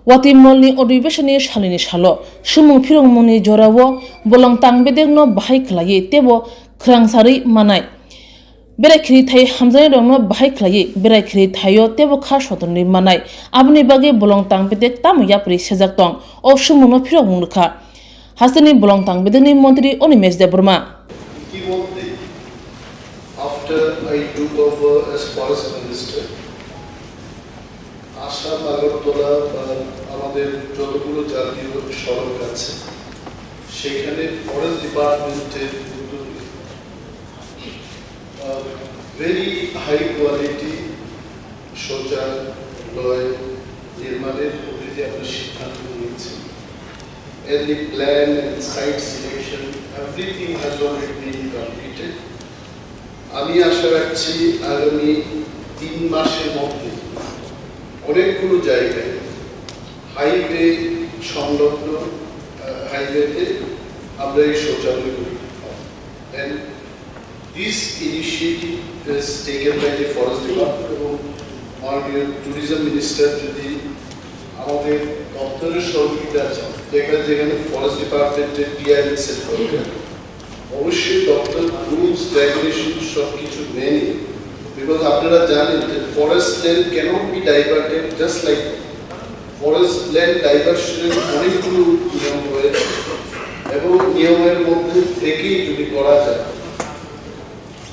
Watimolni Odibeshani Shalini Shalo, Shumung Pirongmoni Jorawo, Bolong Tang Bedegno Bahai Klaye, Tebo, Krangsari Manai. Berakri Thai Hamzani Dongno Bahai Klaye, Berakri Thayo, Tebo Kashotoni Manai, Abni Bagi Bolong Tang Bedek Tamu Yapri Sezaktong, O Shumuno Pirongmuka. Hasani Bolong Tang Bedeni Montri Onimes de Burma. After I took over as Forest Minister, Assam Agartala বা আমাদের যতগুলো জাতীয় সড়ক আছে সেখানে forest ডিপার্টমেন্টের very high quality শৌচালয় নির্মাণের প্রতি আমরা সিদ্ধান্ত নিয়েছি। And the plan and site selection, everything has already been completed. আমি আশা রাখছি আগামী 3 মাসের মধ্যে অনেকগুলো জায়গায় হাইওয়ে সংলগ্ন হাইওয়েতে আমরা এই শৌচালয়গুলি and this initiative is taken by the forest department এবং মাননীয় ট্যুরিজম মিনিস্টার যদি আমাদের দপ্তরের সহযোগিতা যেখানে ফরেস্ট ডিপার্টমেন্টের টিআরএল সেট করবে অবশ্যই দপ্তর রুলস রেগুলেশন সব কিছু মেনে because আপনারা জানেন যে forest land cannot be diverted just like forest land ডাইভারশনের অনেকগুলো নিয়ম রয়েছে এবং নিয়মের মধ্যে থেকেই যদি করা যায়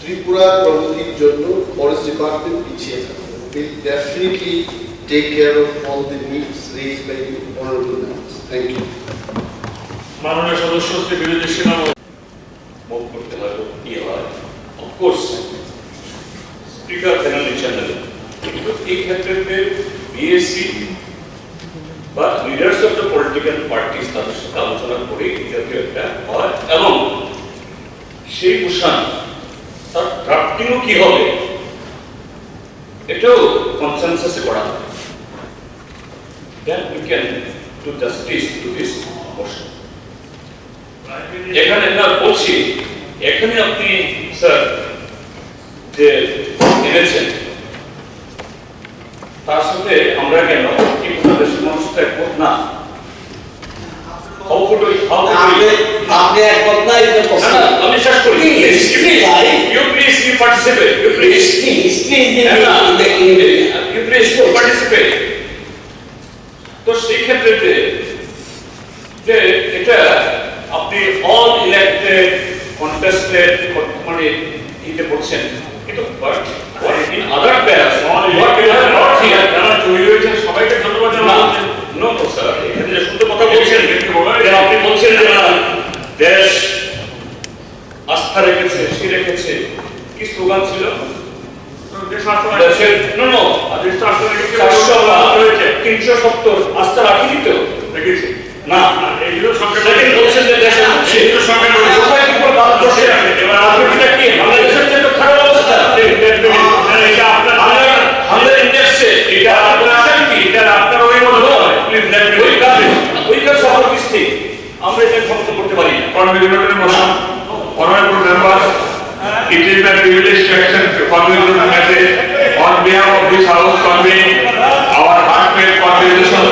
ত্রিপুরা প্রগতির জন্য ফরেস্ট ডিপার্টমেন্ট পিছিয়ে থাকবে will definitely take care of all the needs raised by the honorable members. Thank you. মাননীয় সদস্য শ্রী বিরোধী সেনা মুভ করতে হয় কি হয় of course speaker Fenali channel কিন্তু এই ক্ষেত্রে বিএসসি বা leaders of the political parties তাদের সাথে আলোচনা করে জাতীয় একটা হয় এবং সেই পোশাক তার ড্রাফটিংও কি হবে এটাও কনসেনসাসে করা হবে then we can do justice to this motion এখানে না বলছি এখানে আপনি স্যার যে এনেছেন তার সাথে আমরা কেন কি দেশের মানুষ তো একমত না আপনি একমত না এটা প্রশ্ন আমি শেষ করি you please participate you please participate তো সেই ক্ষেত্রে যে এটা আপনি অল ইলেক্টেড কন্টেস্টেড মানে এটা বলছেন কিন্তু but in other paras what you have not hear যারা জড়িত হয়েছেন সবাইকে ধন্যবাদ জানাচ্ছি নো স্যার এখানে যে শুদ্ধ কথা বলছেন আপনি বলছেন যে দেশ আস্থা রেখেছে সে রেখেছে কি স্লোগান ছিল দেশের নো দেশ আস্থা রেখেছে 370 আস্থা রাখিনি তো রেখেছে না এইগুলো সরকার বলছেন যে দেশ এইগুলো সরকার কোথায় কি করে বাদ বসে রাখে এবার রাজনীতিটা কি বাংলাদেশের জন্য খারাপ অবস্থা এটা আপনার আমাদের ইন্ডেক্সে এটা আপনার কি এটা আপনার ওই মত নয় প্লিজ লেট মি ওই কাজ সবার দৃষ্টি আমরা এটা ক্ষমতা করতে পারি না কনভেনশনের motion honorable members it is my privilege to accept the following message on behalf of this house convey our heartfelt congratulations